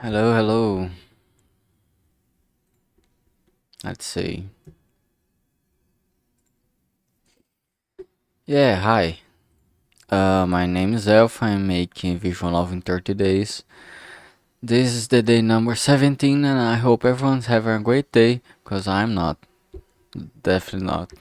Hello, hello. Let's see. Yeah, hi. My name is Elf. I'm making visual novel in 30 days. This is the day number 17, and I hope everyone's having a great day, because I'm not. Definitely not.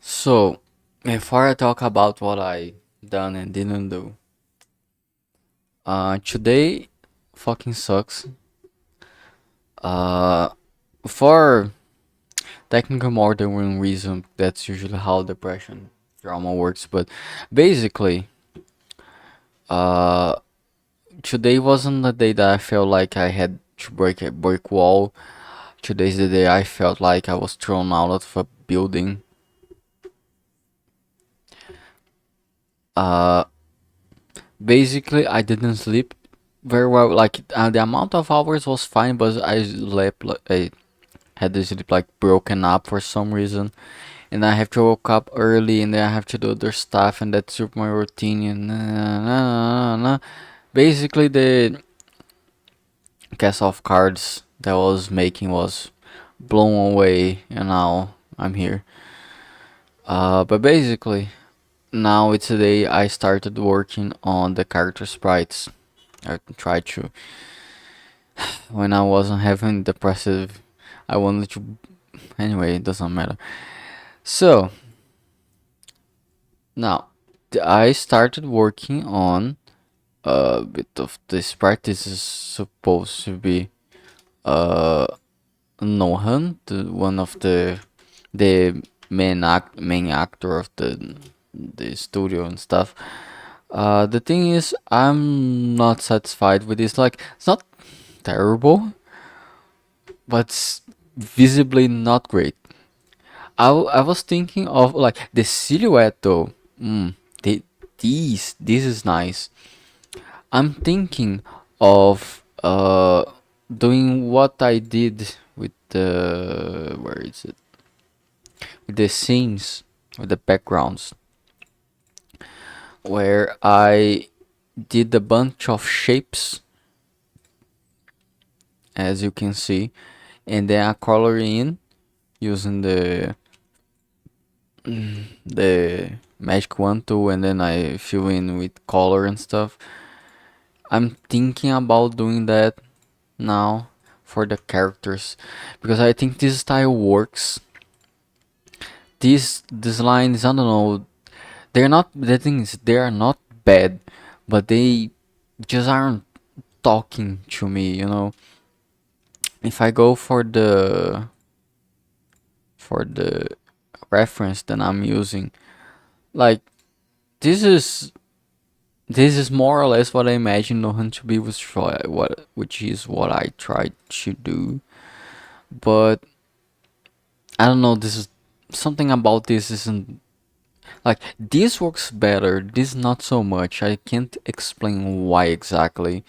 So, before I talk about what I done and didn't do, today fucking sucks. Uh, for technical more than one reason, that's usually how depression drama works, but basically, uh, today wasn't the day that I felt like I had to break a brick wall. Today's the day I felt like I was thrown out of a building. Uh, Basically, I didn't sleep very well. Like the amount of hours was fine, but I slept like I had the sleep like broken up for some reason, and I have to wake up early, and then I have to do other stuff, and that's my routine. And basically, the cast of cards that I was making was blown away, and now I'm here. But basically, now it's the day I started working on the character sprites. I tried to. When I wasn't having depressive, I wanted to. Anyway, it doesn't matter. So, now, I started working on a bit of the sprite. This is supposed to be uh Nohan, one of the main actor of the studio and stuff. The thing is, I'm not satisfied with this. Like, it's not terrible, but it's visibly not great. I was thinking of like the silhouette though. The, this is nice. I'm thinking of doing what I did with the where is it? With the scenes, with the backgrounds, where I did a bunch of shapes, as you can see, and then I color in using the magic wand tool, and then I fill in with color and stuff. I'm thinking about doing that now for the characters because I think this style works. These lines, I don't know, they're not the thing is they are not bad, but they just aren't talking to me, you know. If I go for the reference that I'm using, like this is this is more or less what I imagine Nohan to be, which is what I tried to do. But I don't know. This is something about this isn't like this works better. This not so much. I can't explain why exactly.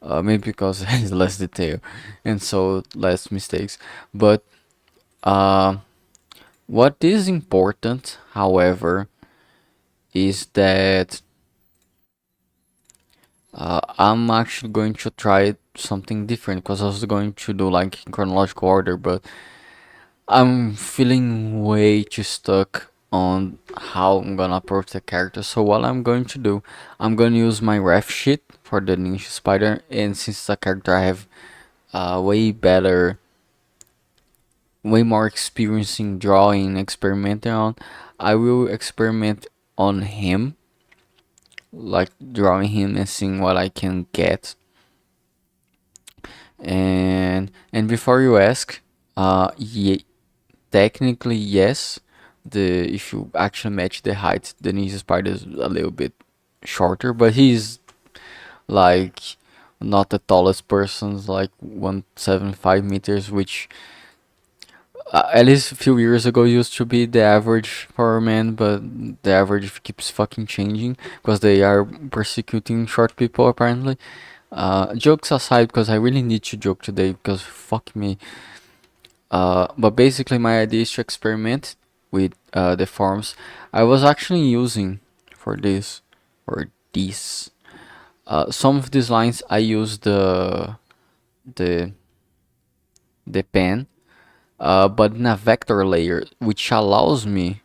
Maybe because it has less detail and so less mistakes. But uh, what is important, however, is that I'm actually going to try something different because I was going to do like in chronological order, but I'm feeling way too stuck on how I'm gonna approach the character. So what I'm going to do, I'm gonna use my ref sheet for the ninja spider, and since it's a character I have way better, way more experience in drawing, experimenting on, I will experiment on him, like drawing him and seeing what I can get. And before you ask, yeah, technically yes. The if you actually match the height, the ninja spider is a little bit shorter, but he's like not the tallest person's like 175 meters, which at least a few years ago used to be the average for a man, but the average keeps fucking changing because they are persecuting short people apparently. Jokes aside, because I really need to joke today because fuck me. But basically, my idea is to experiment with the forms I was actually using for this or these. Some of these lines I use the the pen, but in a vector layer, which allows me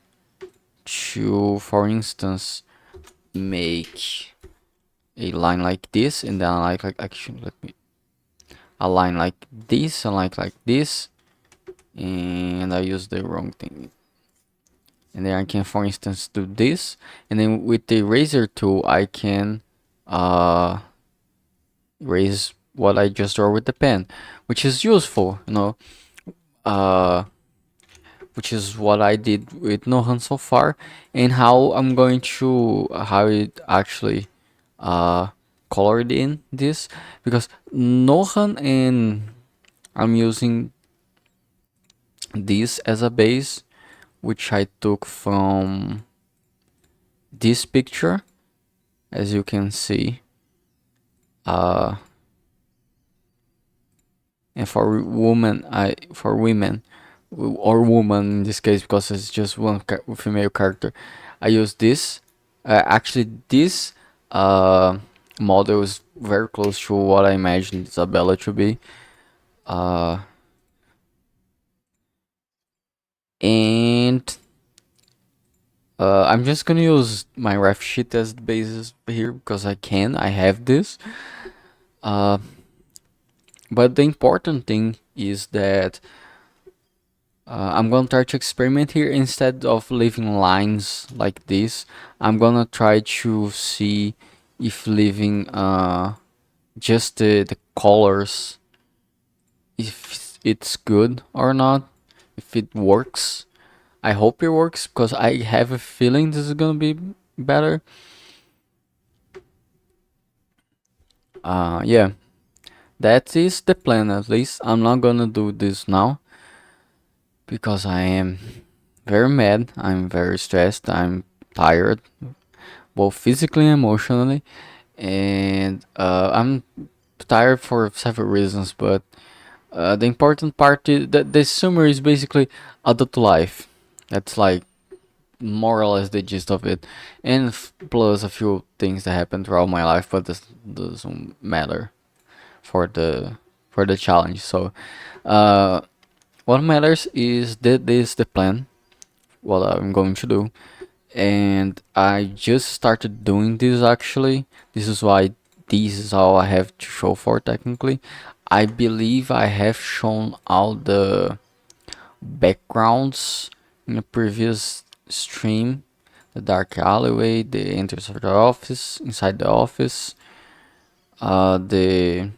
to, for instance, make a line like this, and then like actually let me a line like this, and like this, and I use the wrong thing. And then I can, for instance, do this, and then with the eraser tool, I can erase what I just draw with the pen, which is useful, you know. Uh, which is what I did with Nohan so far, and how I'm going to how it actually uh colored in this, because Nohan, and I'm using this as a base, which I took from this picture, as you can see. And for women, or woman in this case, because it's just one female character, I use this. Actually, this model is very close to what I imagined Isabella to be. And I'm just gonna use my ref sheet as the basis here, because I have this. But the important thing is that I'm gonna try to experiment here. Instead of leaving lines like this, I'm gonna try to see if leaving just the colors, if it's good or not, if it works. I hope it works, because I have a feeling this is gonna be better. Yeah, that is the plan. At least I'm not gonna do this now, because I am very mad, I'm very stressed, I'm tired, both physically and emotionally, and I'm tired for several reasons. But the important part is that this summer is basically adult life. That's like more or less the gist of it, and plus a few things that happened throughout my life, but this doesn't matter for the challenge. So, what matters is that this is the plan, what I'm going to do, and I just started doing this actually. This is why this is all I have to show for technically. I believe I have shown all the backgrounds in a previous stream. The dark alleyway, the entrance of the office, inside the office, the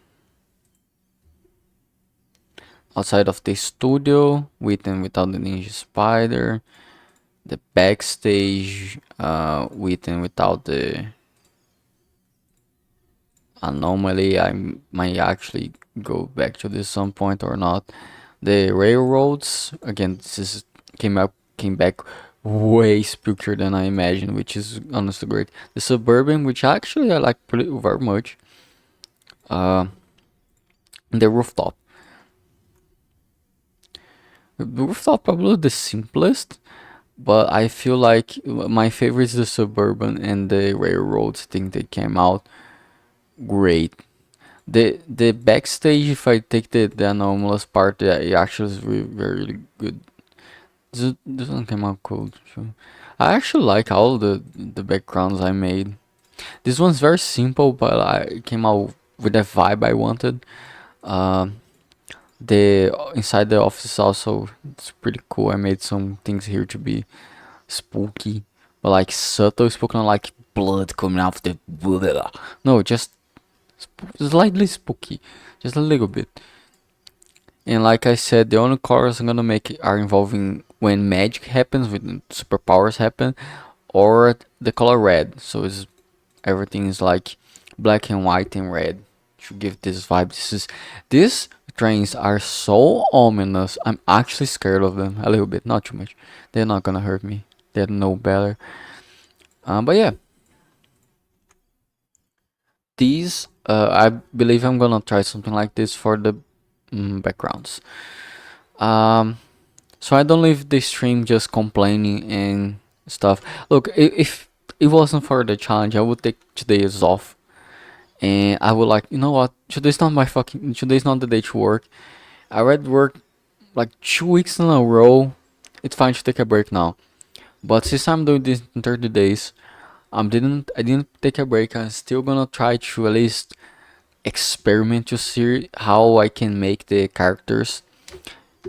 outside of the studio, with and without the ninja spider, the backstage, with and without the anomaly. I might actually go back to this some point or not. The railroads, again, this is came back way spookier than I imagined, which is honestly great. The suburban, which actually I like pretty very much. Uh, the rooftop. The rooftop probably the simplest, but I feel like my favorite is the suburban, and the railroads thing that came out great. The backstage, if I take the anomalous part, it actually is very good. This one came out cool. So I actually like all the backgrounds I made. This one's very simple, but I came out with the vibe I wanted. The inside the office also, it's pretty cool. I made some things here to be spooky, but like subtle spooky, not like blood coming out of the blah. No, just slightly spooky, just a little bit. And like I said, the only colors I'm gonna make are involving when magic happens, when superpowers happen, or the color red. So it's everything is like black and white and red to give this vibe. These trains are so ominous. I'm actually scared of them a little bit, not too much. They're not gonna hurt me. They know better. But yeah, these I believe I'm gonna try something like this for the backgrounds. So I don't leave the stream just complaining and stuff. Look, if it wasn't for the challenge, I would take today's off and I would like, you know what? Today's not the day to work. I read work like 2 weeks in a row. It's fine to take a break now. But since I'm doing this in 30 days, I didn't take a break. I'm still gonna try to at least experiment to see how I can make the characters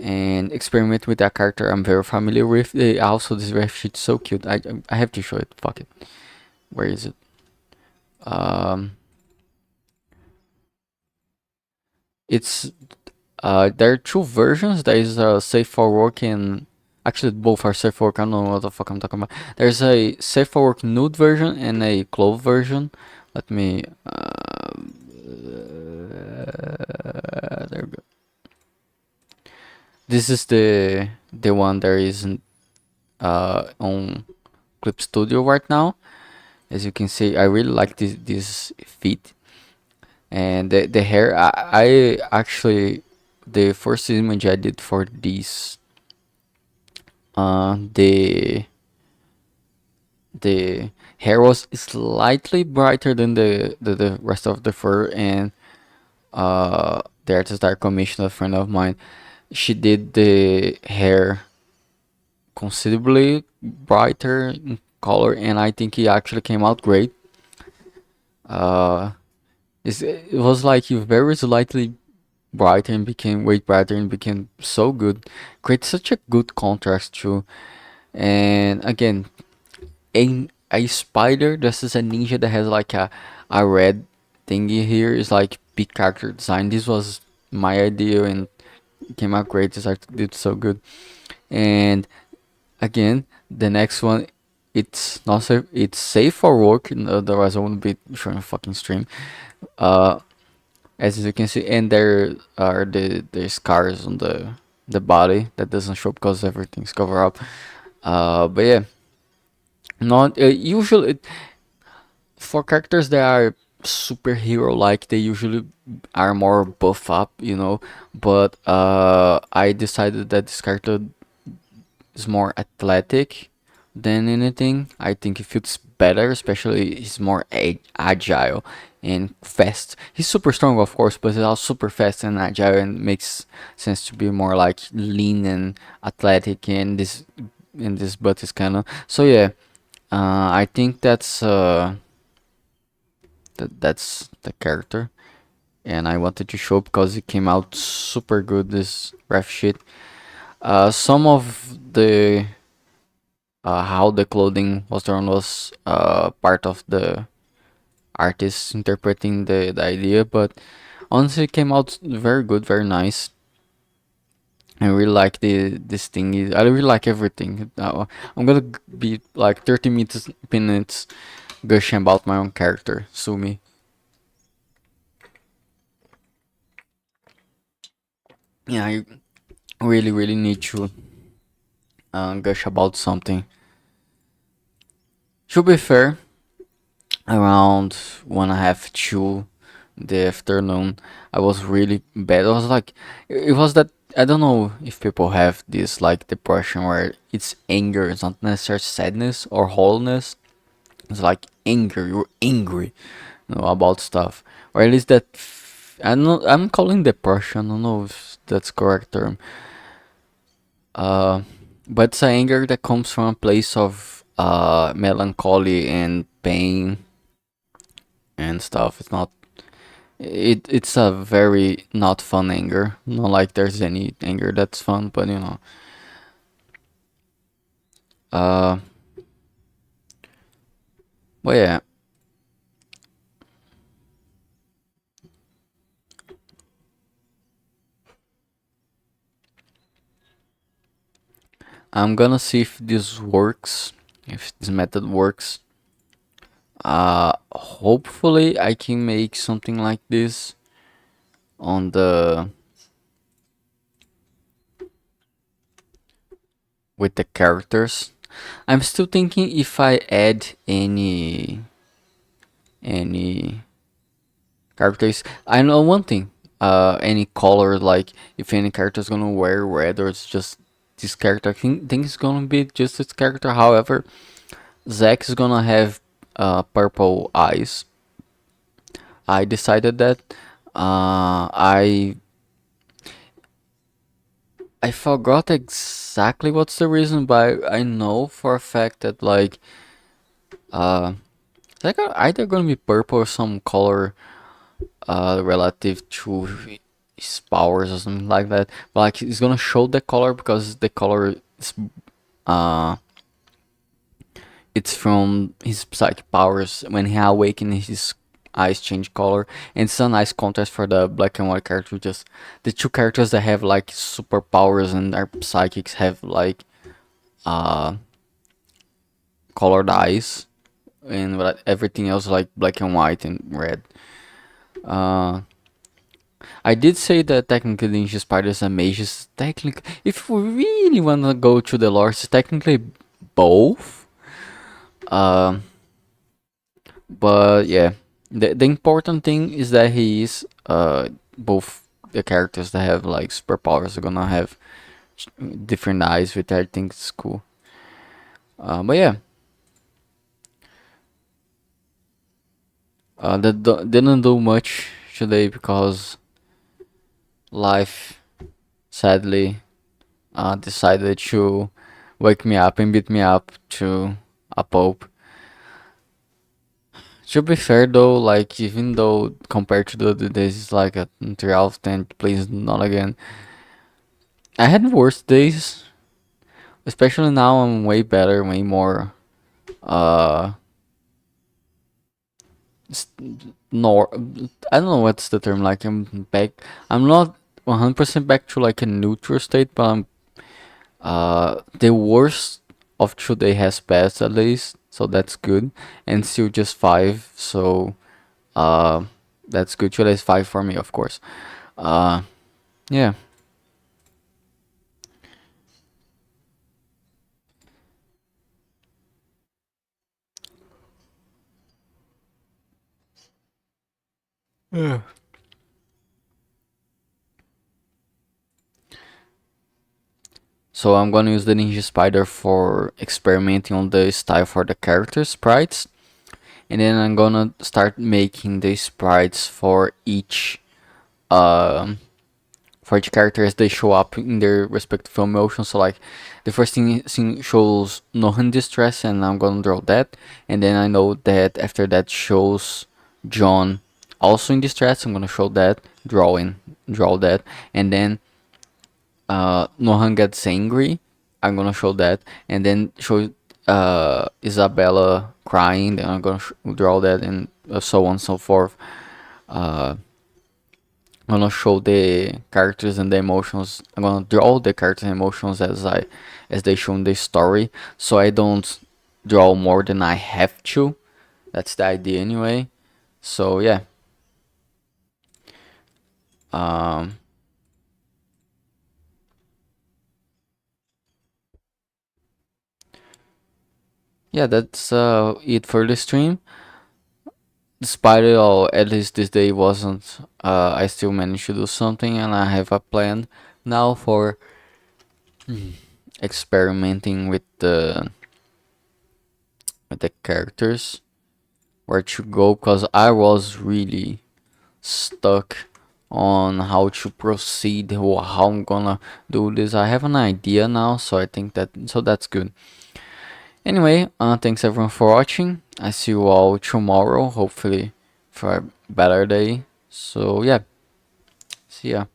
and experiment with that character I'm very familiar with. Also, this ref sheet's so cute. I have to show it. Fuck it. Where is it? Um, it's there are two versions. There is a safe for work and actually both are safe for work. I don't know what the fuck I'm talking about. There's a safe for work nude version and a clothed version. Let me. There we go. This is the one there is on Clip Studio right now. As you can see, I really like this fit and the hair. I actually the first image I did for this the hair was slightly brighter than the rest of the fur, and the artist that I commissioned, a friend of mine, she did the hair considerably brighter in color, and I think it actually came out great. Uh, it was like very slightly brighter and became way brighter and became so good. Creates such a good contrast too. And again, a spider. This is a ninja that has like a red thingy here. Is like big character design. This was my idea and it came out great. This art did so good. And again, the next one, it's not safe. It's safe for work. Otherwise, I wouldn't be showing a fucking stream. Uh, as you can see, and there are the scars on the body that doesn't show because everything's covered up. But yeah, not usually for characters that are superhero like, they usually are more buff up, you know. But I decided that this character is more athletic than anything. I think he fits better, especially he's more agile and fast. He's super strong, of course, but he's also super fast and agile, and makes sense to be more like lean and athletic. And this butt is kind of so yeah. I think that's the character, and I wanted to show because it came out super good. This ref sheet. Some of the how the clothing was done was part of the artist interpreting the idea, but honestly it came out very good, very nice. I really like this thing. I really like everything. I'm gonna be like 30 minutes gushing about my own character, Sumi. Yeah, I really need to gush about something. To be fair, around 1.5 2 the afternoon, I was really bad. I was like, it was that I don't know if people have this like depression where it's anger, it's not necessarily sadness or wholeness. It's like anger. You're angry, you know, about stuff, or at least that. I don't know. I'm calling depression. I don't know if that's correct term. Uh, but it's an anger that comes from a place of melancholy and pain and stuff. It's not. It's a very not fun anger. Not like there's any anger that's fun, but you know. Uh, but yeah, I'm gonna see if this works. If this method works. Hopefully I can make something like this on the with the characters. I'm still thinking if I add any characters. I know one thing. Any color, like if any character is gonna wear red or it's just this character. I think it's gonna be just this character. However, Zack is gonna have purple eyes. I decided that. I forgot exactly what's the reason, but I know for a fact that like it's like either gonna be purple or some color relative to his powers or something like that. But like it's gonna show the color because the color is uh it's from his psychic powers. When he awakens, his eyes change color, and it's a nice contrast for the black and white character. Just the two characters that have like superpowers and are psychics have like uh colored eyes, and everything else like black and white and red. Uh, I did say that technically Ninja Spiders and Mages, technically, if we really wanna go to the lore, it's technically both. Um, but yeah, the important thing is that he is both the characters that have like superpowers are gonna have different eyes, which I think is cool. But yeah, that didn't do much today because life sadly decided to wake me up and beat me up to a pulp. To be fair though, like even though compared to the other days it's like a 3 out of 10, please not again. I had worse days, especially now I'm way better, way more uh s- nor I don't know what's the term, like I'm back. I'm not 100% back to like a neutral state, but I'm the worst of today has passed at least, so that's good. And still just 5, so uh that's good. Today is 5 for me, of course. Uh yeah. Yeah. So I'm gonna use the Ninja Spider for experimenting on the style for the character sprites, and then I'm gonna start making the sprites for each character as they show up in their respective emotions. So like the first thing shows Nohan distress, and I'm gonna draw that, and then I know that after that shows John also in distress. I'm gonna show that, draw that, and then Nohan gets angry. I'm gonna show that, and then show Isabella crying. Then I'm gonna draw that, and so on and so forth. Uh, I'm gonna show the characters and the emotions. I'm gonna draw the characters and emotions as they show in the story, so I don't draw more than I have to. That's the idea anyway. So yeah, um, yeah, that's it for the stream. Despite it all, at least this day wasn't. I still managed to do something, and I have a plan now for experimenting with the characters, where to go, because I was really stuck on how to proceed or how I'm gonna do this. I have an idea now, so I think that's good. Anyway, thanks everyone for watching. I see you all tomorrow, hopefully for a better day. So yeah, see ya.